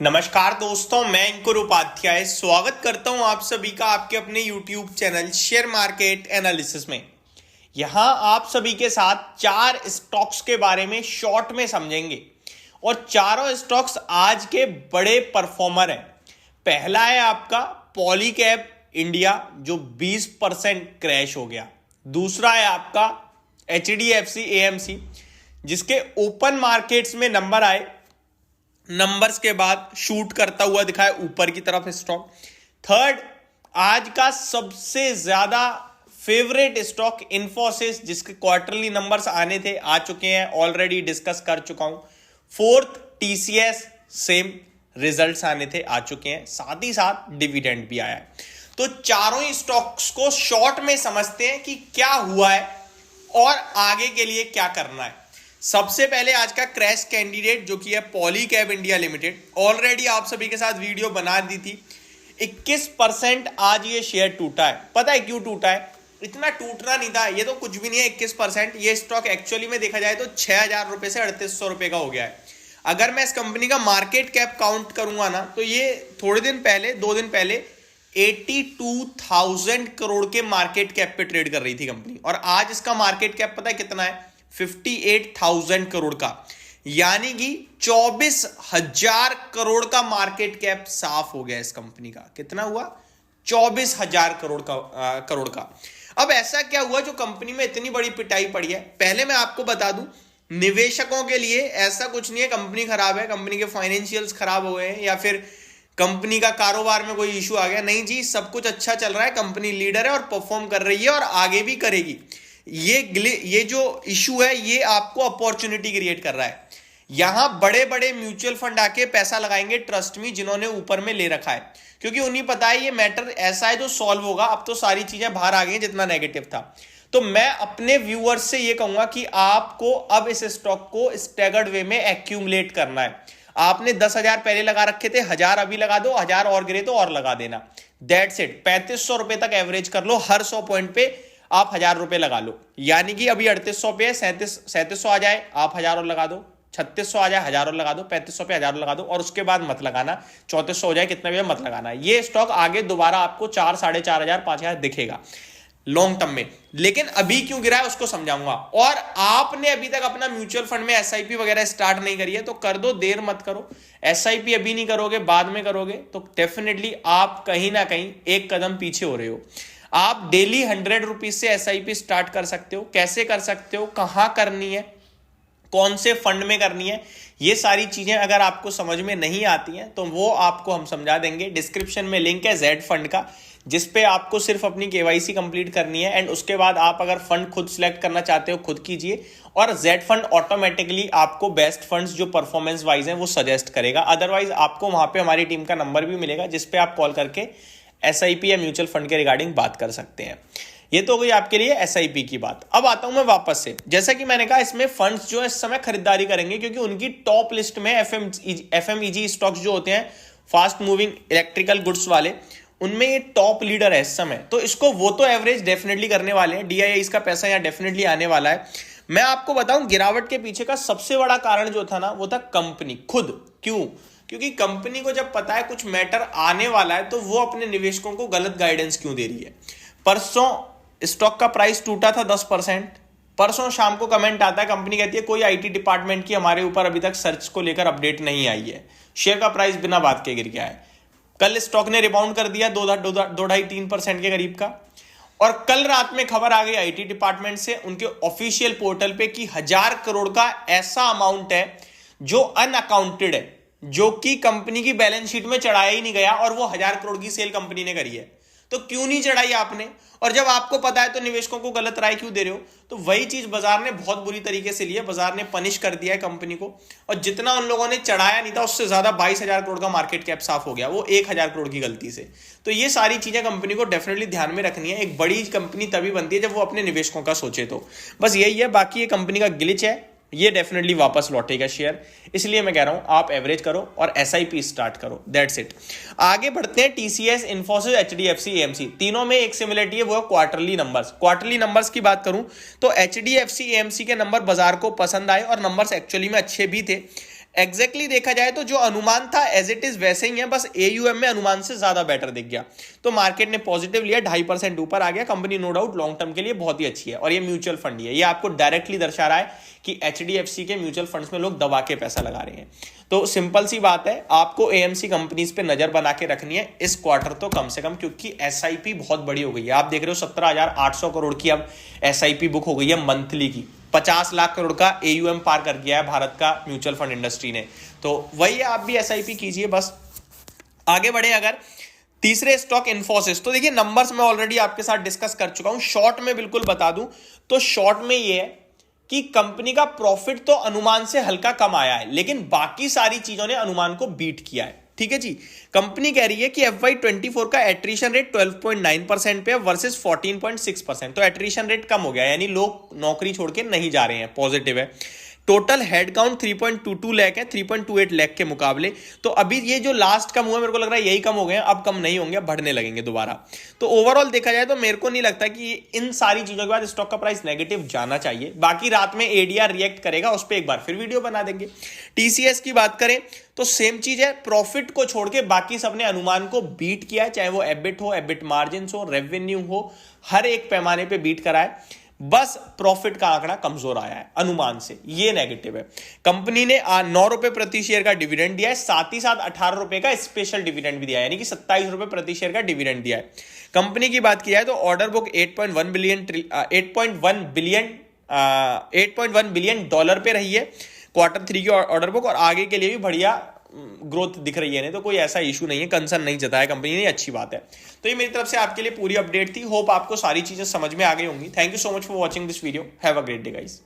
नमस्कार दोस्तों, मैं अंकुर उपाध्याय स्वागत करता हूं आप सभी का आपके अपने YouTube channel share market analysis में। यहां आप सभी के साथ चार स्टॉक्स के बारे में शॉर्ट में समझेंगे और चारों स्टॉक्स आज के बड़े परफॉर्मर हैं। पहला है आपका पॉलीकैब इंडिया जो 20% क्रैश हो गया। दूसरा है आपका HDFC AMC जिसके ओपन मार्केट्स में नंबर आए, नंबर्स के बाद शूट करता हुआ दिखाए ऊपर की तरफ स्टॉक। थर्ड, आज का सबसे ज्यादा फेवरेट स्टॉक इंफोसिस जिसके क्वार्टरली नंबर्स आने थे, आ चुके हैं, ऑलरेडी डिस्कस कर चुका हूं। फोर्थ, TCS, सेम रिजल्ट्स आने थे, आ चुके हैं, साथ ही साथ डिविडेंड भी आया है। तो चारों ही स्टॉक्स को शॉर्ट में समझते हैं कि क्या हुआ है और आगे के लिए क्या करना है। सबसे पहले आज का क्रैश कैंडिडेट जो कि है पॉलीकैब इंडिया लिमिटेड। ऑलरेडी आप सभी के साथ वीडियो बना दी थी। 21% आज ये शेयर टूटा है। पता है क्यों टूटा है? इतना टूटना नहीं था, ये तो कुछ भी नहीं है। 21% ये स्टॉक एक्चुअली में देखा जाए तो 6000 रुपए से 3800 रुपए का हो गया है। अगर मैं इस कंपनी का मार्केट कैप काउंट करूंगा ना, तो ये थोड़े दिन पहले, 2 दिन पहले 82,000 करोड़ के मार्केट कैप पे ट्रेड कर रही थी कंपनी, और आज इसका मार्केट कैप पता है कितना है? 58,000 करोड़ का, यानी कि 24,000 करोड़ का मार्केट कैप साफ हो गया इस कंपनी का। कितना हुआ? 24,000 करोड़ का। अब ऐसा क्या हुआ जो कंपनी में इतनी बड़ी पिटाई पड़ी है? पहले मैं आपको बता दूं, निवेशकों के लिए ऐसा कुछ नहीं है कंपनी खराब है, कंपनी के फाइनेंशियल्स खराब हो गए हैं, या फिर कंपनी का कारोबार में कोई इशू आ गया। नहीं जी, सब कुछ अच्छा चल रहा है, कंपनी लीडर है और परफॉर्म कर रही है और आगे भी करेगी। ये जो इशू है ये आपको अपॉर्चुनिटी क्रिएट कर रहा है। यहां बड़े बड़े म्यूचुअल फंड आके पैसा लगाएंगे, ट्रस्ट मी, जिन्होंने ऊपर में ले रखा है, क्योंकि उन्हें पता है ये मैटर ऐसा है जो सॉल्व होगा। अब तो सारी चीजें बाहर आ गई जितना नेगेटिव था। तो मैं अपने व्यूअर्स से ये कहूंगा कि आपको अब इस स्टॉक को स्टैगर्ड वे में एक्यूमुलेट करना है। आपने 10,000 पहले लगा रखे थे, 1000 अभी लगा दो, 1000 और गिरे तो और लगा देना। That's it. 3500 रुपए तक एवरेज कर लो, हर 100 पॉइंट पे आप 1000 रुपए लगा लो, यानी कि अभी 3800 पे है, 3700 आ जाए आप 1000 और लगा दो, 3600 आ जाए 1000 और लगा दो, 3500 पे 1000 और लगा दो, और उसके बाद मत लगाना। 3400 हो जाए, कितना भी मत लगाना। ये स्टॉक आगे दोबारा आपको 4, 4500, 5000 दिखेगा लॉन्ग टर्म में। लेकिन अभी क्यों गिरा है उसको समझाऊंगा। और आपने अभी तक अपना म्यूचुअल फंड में SIP वगैरह स्टार्ट नहीं करी है तो कर दो, देर मत करो। SIP अभी नहीं करोगे, बाद में करोगे तो डेफिनेटली आप कहीं ना कहीं एक कदम पीछे हो रहे हो। आप डेली 100 रुपीज से SIP स्टार्ट कर सकते हो। कैसे कर सकते हो, कहां करनी है, कौन से फंड में करनी है, ये सारी चीजें अगर आपको समझ में नहीं आती हैं तो वो आपको हम समझा देंगे। डिस्क्रिप्शन में लिंक है Z फंड का, जिसपे आपको सिर्फ अपनी KYC कंप्लीट करनी है, एंड उसके बाद आप अगर फंड खुद सिलेक्ट करना चाहते हो खुद कीजिए, और Z फंड ऑटोमेटिकली आपको बेस्ट फंड्स जो परफॉर्मेंस वाइज हैं वो सजेस्ट करेगा। अदरवाइज आपको वहां पे हमारी टीम का नंबर भी मिलेगा जिसपे आप कॉल करके SIP या म्यूचुअल फंड के रिगार्डिंग बात कर सकते हैं। ये तो हो गई आपके लिए SIP की बात। अब आता हूं मैं वापस से। जैसा कि मैंने कहा, इसमें फंड्स जो है इस समय खरीदारी करेंगे क्योंकि उनकी टॉप लिस्ट में FMEG स्टॉक्स जो होते हैं, फास्ट मूविंग इलेक्ट्रिकल गुड्स वाले, उनमें ये टॉप लीडर है इस समय। तो इसको वो तो एवरेज डेफिनेटली करने वाले हैं। DII का पैसा यहाँ डेफिनेटली आने वाला है। मैं आपको बताऊं, गिरावट के पीछे का सबसे बड़ा कारण जो था ना, वो था कंपनी खुद। क्यों? क्योंकि कंपनी को जब पता है कुछ मैटर आने वाला है तो वो अपने निवेशकों को गलत गाइडेंस क्यों दे रही है। परसों स्टॉक का प्राइस टूटा था 10%। परसों शाम को कमेंट आता है, कंपनी कहती है कोई IT डिपार्टमेंट की हमारे ऊपर अभी तक सर्च को लेकर अपडेट नहीं आई है। शेयर का प्राइस बिना बात के गिर गया है। कल स्टॉक ने रिबाउंड कर दिया 2.5-3% के करीब का। और कल रात में खबर आ गई IT डिपार्टमेंट से उनके ऑफिशियल पोर्टल पे कि 1000 करोड़ का ऐसा अमाउंट है जो अनअकाउंटेड है, जो कि कंपनी की बैलेंस शीट में चढ़ाया ही नहीं गया, और वो 1000 करोड़ की सेल कंपनी ने करी है। तो क्यों नहीं चढ़ाई आपने? और जब आपको पता है तो निवेशकों को गलत राय क्यों दे रहे हो? तो वही चीज बाजार ने बहुत बुरी तरीके से ली है। बाजार ने पनिश कर दिया है कंपनी को, और जितना उन लोगों ने चढ़ाया नहीं था उससे ज्यादा 22,000 करोड़ का मार्केट कैप साफ हो गया, वो 1,000 करोड़ की गलती से। तो ये सारी चीजें कंपनी को डेफिनेटली ध्यान में रखनी है। एक बड़ी कंपनी तभी बनती है जब वो अपने निवेशकों का सोचे। तो बस यही है, बाकी ये कंपनी का ग्लिच है, ये डेफिनेटली वापस लौटेगा शेयर। इसलिए मैं कह रहा हूं आप एवरेज करो और SIP स्टार्ट करो, दैट्स इट। आगे बढ़ते हैं। TCS, इंफोसिस, HDFC, AMC, तीनों में एक सिमिलरिटी है, वो क्वार्टरली नंबर्स। क्वार्टरली नंबर्स की बात करूं तो HDFC, AMC के नंबर बाजार को पसंद आए और नंबर्स एक्चुअली में अच्छे भी थे। एग्जैक्टली देखा जाए तो जो अनुमान था एज इट इज वैसे ही है, बस एयूएम में अनुमान से ज्यादा बेटर दिख गया, तो मार्केट ने पॉजिटिव लिया, 2.5% ऊपर आ गया। Company no doubt long term के लिए बहुत ही अच्छी है, और ये म्यूचुअल फंड ही है, ये आपको डायरेक्टली दर्शा रहा है कि एचडीएफसी के म्यूचुअल फंड्स में लोग दबा के पैसा लगा रहे हैं। तो सिंपल सी बात है, आपको एएमसी कंपनीज पे नजर बना के रखनी है इस क्वार्टर तो कम से कम, क्योंकि एसआईपी बहुत बड़ी हो गई है। आप देख रहे हो 17,800 करोड़ की अब एसआईपी बुक हो गई है मंथली की, 50 लाख करोड़ का एयूएम पार कर गया है भारत का म्यूचुअल फंड इंडस्ट्री ने। तो वही है, आप भी एसआईपी कीजिए। बस आगे बढ़े अगर तीसरे स्टॉक इन्फोसिस, तो देखिए नंबर्स मैं ऑलरेडी आपके साथ डिस्कस कर चुका हूं, शॉर्ट में बिल्कुल बता दूं तो शॉर्ट में ये है कि कंपनी का प्रॉफिट तो अनुमान से हल्का कम आया है, लेकिन बाकी सारी चीजों ने अनुमान को बीट किया है। ठीक है जी, कंपनी कह रही है कि FY24 का एट्रिशन रेट 12.9% पे है वर्सेस 14.6%, तो एट्रिशन रेट कम हो गया, यानी लोग नौकरी छोड़ के नहीं जा रहे हैं, पॉजिटिव है। टोटल हेड काउंट 3.22 लाख है 3.28 लाख के मुकाबले। तो अभी ये जो लास्ट कम हुआ मेरे को लग रहा है यही कम हो गए हैं, अब कम नहीं होंगे, बढ़ने लगेंगे दोबारा। तो ओवरऑल देखा जाए तो मेरे को नहीं लगता कि इन सारी चीजों के बाद स्टॉक का प्राइस नेगेटिव जाना चाहिए। बाकी रात में एडीआर रिएक्ट करेगा, उस पर एक बार फिर वीडियो बना देंगे। टीसीएस की बात करें तो सेम चीज है, प्रॉफिट को छोड़ के बाकी सबने अनुमान को बीट किया है, चाहे वो एबिट हो, एबिट मार्जिन हो, रेवेन्यू हो, हर एक पैमाने पे बीट करा है। बस प्रॉफिट का आंकड़ा कमजोर आया है अनुमान से, ये नेगेटिव है। कंपनी ने 9 रुपए प्रति शेयर का डिविडेंड दिया है, साथ ही साथ 18 रुपए का स्पेशल डिविडेंड भी दिया है, यानी कि 27 रुपए प्रति शेयर का डिविडेंड दिया है। कंपनी की बात की जाए तो ऑर्डर बुक 8.1 बिलियन डॉलर पे रही है क्वार्टर 3 की ऑर्डर बुक, और आगे के लिए भी बढ़िया ग्रोथ दिख रही है, नहीं तो कोई ऐसा इशू नहीं है, कंसर्न नहीं जताया कंपनी ने, अच्छी बात है। तो ये मेरी तरफ से आपके लिए पूरी अपडेट थी, होप आपको सारी चीजें समझ में आ गई होंगी। Thank you so much for watching this video, have a great day guys.